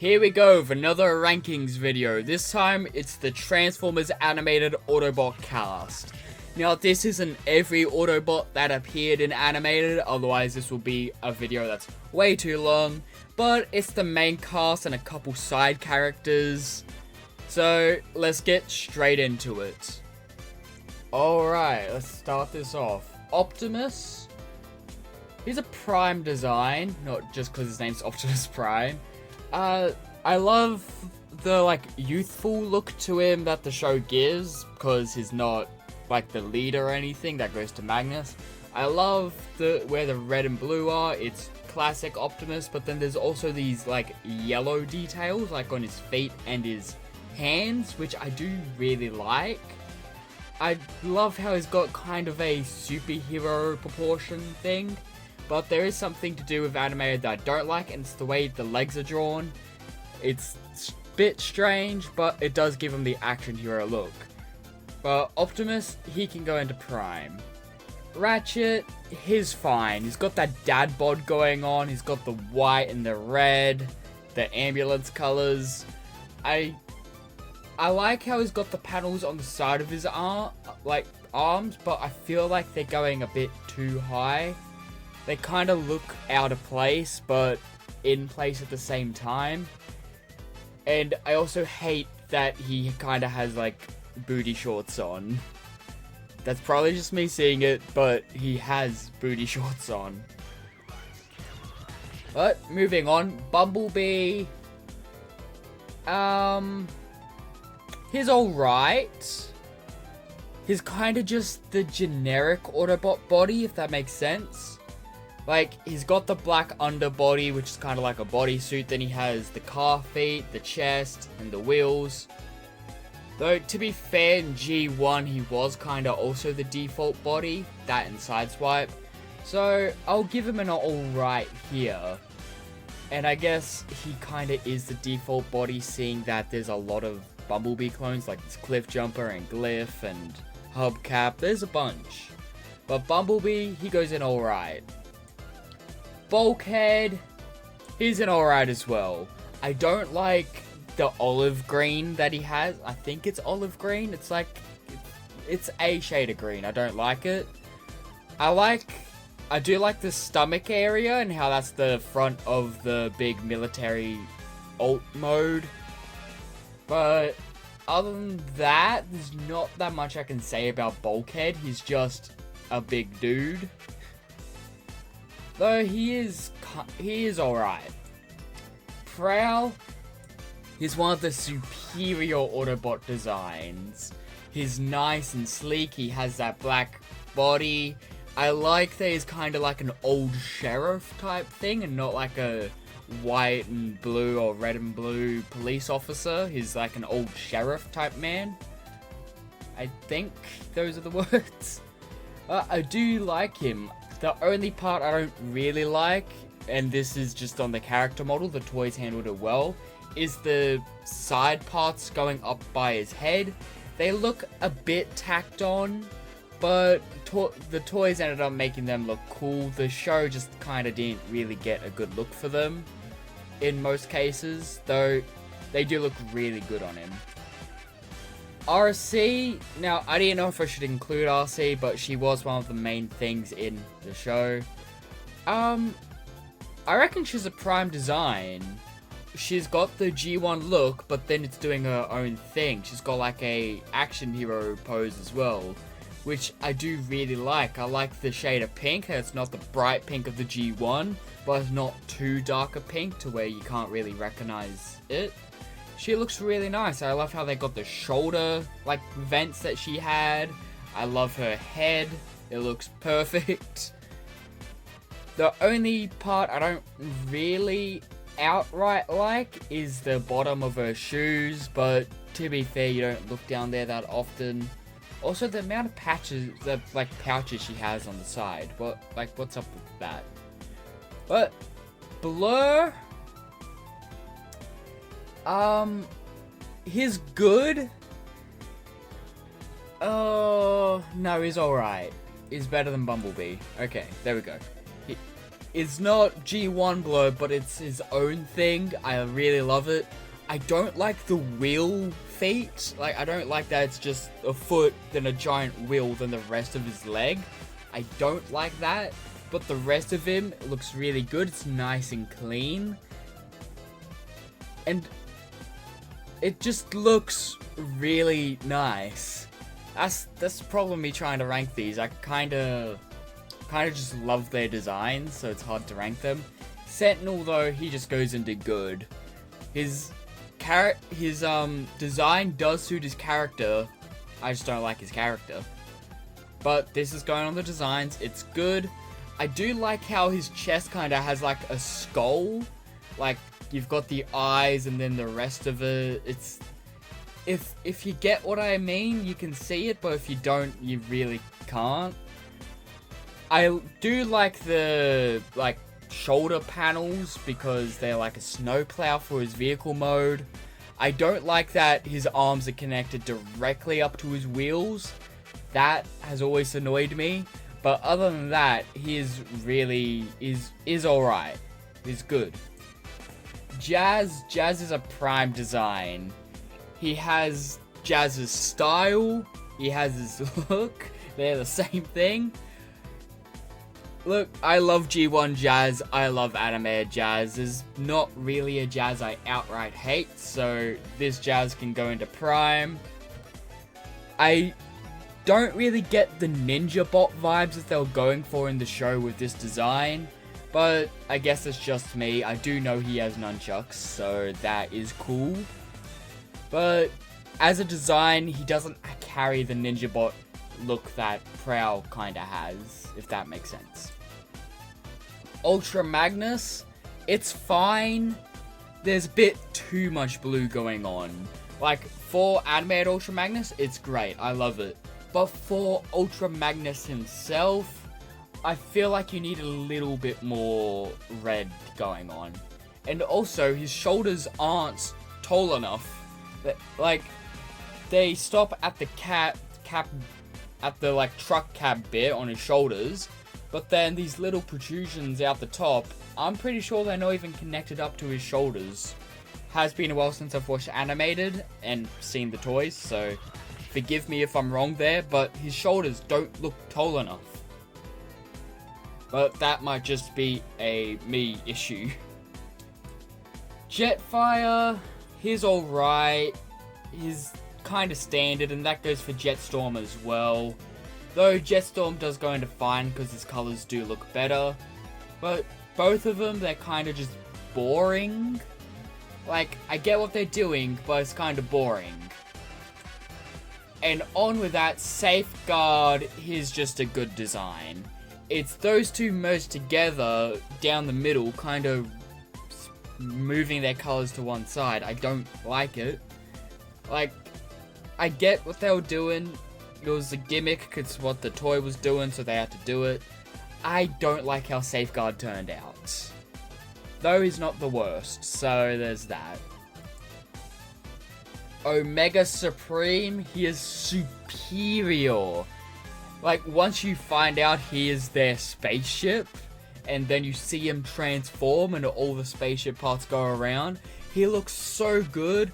Here we go with another rankings video. This time, it's the Transformers animated Autobot cast. Now, this isn't every Autobot that appeared in animated, otherwise this will be a video that's way too long. But it's the main cast and a couple side characters. So, let's get straight into it. Alright, let's start this off. Optimus. He's a Prime design, not just because his name's Optimus Prime. I love the, youthful look to him that the show gives, because he's not, the leader or anything that goes to Magnus. I love where the red and blue are. It's classic Optimus, but then there's also these, yellow details, on his feet and his hands, which I do really like. I love how he's got kind of a superhero proportion thing. But there is something to do with animated that I don't like, and it's the way the legs are drawn. It's a bit strange, but it does give him the action hero look. But Optimus, he can go into Prime. Ratchet, he's fine. He's got that dad bod going on. He's got the white and the red, the ambulance colors. I like how he's got the panels on the side of his arms, but I feel like they're going a bit too high. They kind of look out of place, but in place at the same time. And I also hate that he kind of has, booty shorts on. That's probably just me seeing it, but he has booty shorts on. But, moving on. Bumblebee. He's alright. He's kind of just the generic Autobot body, if that makes sense. He's got the black underbody, which is kind of like a bodysuit. Then he has the car feet, the chest, and the wheels. Though, to be fair, in G1, he was kind of also the default body. That and Sideswipe. So, I'll give him an alright here. And I guess he kind of is the default body, seeing that there's a lot of Bumblebee clones, like this Cliff Jumper and Glyph and Hubcap. There's a bunch. But Bumblebee, he goes in alright. Bulkhead, he's an alright as well. I don't like the olive green that he has. I think it's olive green. It's it's a shade of green. I don't like it. I do like the stomach area and how that's the front of the big military alt mode. But other than that, there's not that much I can say about Bulkhead. He's just a big dude. Though he is alright. Prowl, he's one of the superior Autobot designs. He's nice and sleek. He has that black body. I like that he's kind of like an old sheriff type thing and not like a white and blue or red and blue police officer. He's like an old sheriff type man. I think those are the words. I do like him. The only part I don't really like, and this is just on the character model, the toys handled it well, is the side parts going up by his head. They look a bit tacked on, but the toys ended up making them look cool. The show just kind of didn't really get a good look for them in most cases, though they do look really good on him. RC, now I didn't know if I should include RC, but she was one of the main things in the show. I reckon she's a Prime design. She's got the G1 look, but then it's doing her own thing. She's got a action hero pose as well, which I do really like. I like the shade of pink. It's not the bright pink of the G1, but it's not too dark a pink to where you can't really recognize it. She looks really nice. I love how they got the shoulder, vents that she had. I love her head. It looks perfect. The only part I don't really outright like is the bottom of her shoes, but to be fair, you don't look down there that often. Also, the amount of pouches she has on the side. What's up with that? But Blur, he's good. Oh, no, he's alright. He's better than Bumblebee. Okay, there we go. It's not G1 Blow, but it's his own thing. I really love it. I don't like the wheel feet. Like, I don't like that it's just a foot, then a giant wheel, then the rest of his leg. I don't like that. But the rest of him looks really good. It's nice and clean. And it just looks really nice. That's the problem me trying to rank these. I kind of just love their designs, so it's hard to rank them. Sentinel, though, he just goes into good. His design does suit his character. I just don't like his character. But this is going on the designs. It's good. I do like how his chest kind of has like a skull. Like, you've got the eyes and then the rest of it. It's if you get what I mean, you can see it, but if you don't, you really can't. I do like the shoulder panels because they're like a snowplow for his vehicle mode. I don't like that his arms are connected directly up to his wheels. That has always annoyed me. But other than that, he is really is alright. He's good. Jazz is a prime design. He has Jazz's style. He has his look. They're the same thing. Look, I love G1 Jazz, I love animated Jazz. There's not really a Jazz I outright hate, so this Jazz can go into Prime. I don't really get the Ninja Bot vibes that they were going for in the show with this design, but I guess it's just me. I do know he has nunchucks, so that is cool. But as a design, he doesn't carry the Ninja Bot look that Prowl kinda has, if that makes sense. Ultra Magnus, it's fine. There's a bit too much blue going on. Like, for animated Ultra Magnus, it's great, I love it. But for Ultra Magnus himself, I feel like you need a little bit more red going on. And also, his shoulders aren't tall enough. Like, they stop at the at the truck cab bit on his shoulders, but then these little protrusions out the top, I'm pretty sure they're not even connected up to his shoulders. Has been a while since I've watched animated and seen the toys, so forgive me if I'm wrong there, but his shoulders don't look tall enough. But that might just be a me issue. Jetfire, he's alright. He's kind of standard, and that goes for Jetstorm as well. Though Jetstorm does go into fine because his colors do look better. But both of them, they're kind of just boring. Like, I get what they're doing, but it's kind of boring. And on with that, Safeguard, he's just a good design. It's those two merged together down the middle, kind of moving their colors to one side. I don't like it. Like, I get what they were doing. It was a gimmick, it's what the toy was doing, so they had to do it. I don't like how Safeguard turned out. Though he's not the worst, so there's that. Omega Supreme, he is superior. Like, once you find out he is their spaceship, and then you see him transform and all the spaceship parts go around, he looks so good.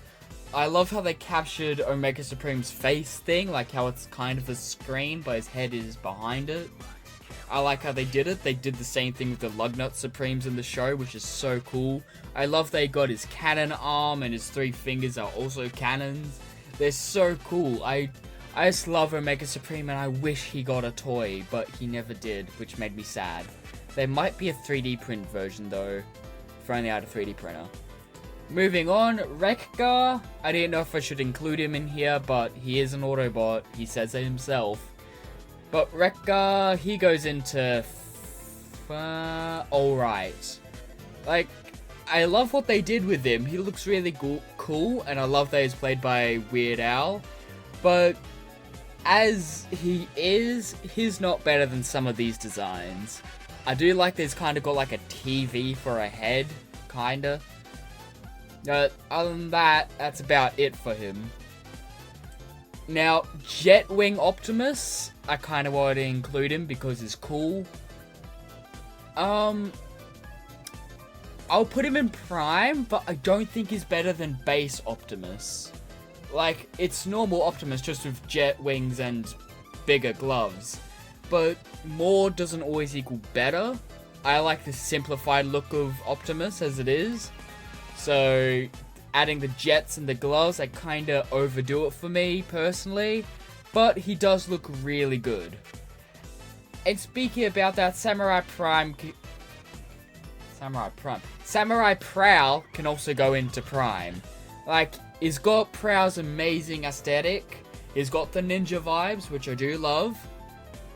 I love how they captured Omega Supreme's face thing, like how it's kind of a screen, but his head is behind it. I like how they did it. They did the same thing with the Lugnut Supremes in the show, which is so cool. I love they got his cannon arm and his 3 fingers are also cannons. They're so cool. I just love Omega Supreme, and I wish he got a toy, but he never did, which made me sad. There might be a 3D print version though, if only I had a 3D printer. Moving on, Rekgar. I didn't know if I should include him in here, but he is an Autobot. He says it himself. But Rekgar, he goes into alright. Like, I love what they did with him. He looks really cool, and I love that he's played by Weird Al. But as he is, he's not better than some of these designs. I do like that he's kind of got like a TV for a head, kinda. Other than that, that's about it for him. Now, Jetwing Optimus, I kind of wanted to include him because he's cool. I'll put him in Prime, but I don't think he's better than base Optimus. Like, it's normal Optimus just with jet wings and bigger gloves. But more doesn't always equal better. I like the simplified look of Optimus as it is. So, adding the jets and the gloves, I kinda overdo it for me, personally. But he does look really good. And speaking about that, Samurai Prowl can also go into Prime. Like, he's got Prowl's amazing aesthetic. He's got the ninja vibes, which I do love.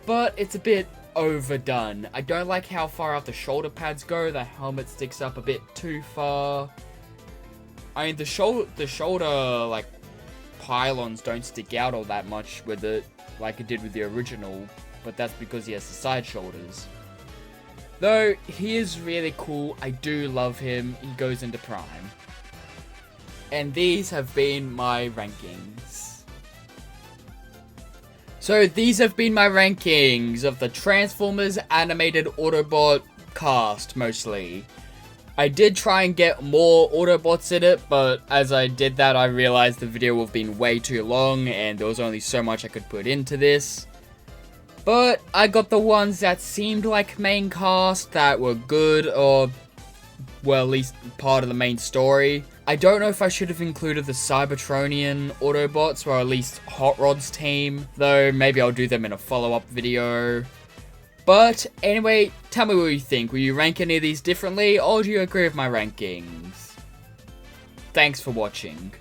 But it's a bit overdone. I don't like how far out the shoulder pads go. The helmet sticks up a bit too far. I mean, the shoulder, like, pylons don't stick out all that much with it, like it did with the original. But that's because he has the side shoulders. Though, he is really cool. I do love him. He goes into Prime. And these have been my rankings. So, these have been my rankings of the Transformers animated Autobot cast, mostly. I did try and get more Autobots in it, but as I did that, I realized the video would have been way too long, and there was only so much I could put into this. But I got the ones that seemed like main cast, that were good, or, well, at least part of the main story. I don't know if I should have included the Cybertronian Autobots, or at least Hot Rod's team, though maybe I'll do them in a follow-up video. But anyway, tell me what you think. Will you rank any of these differently, or do you agree with my rankings? Thanks for watching.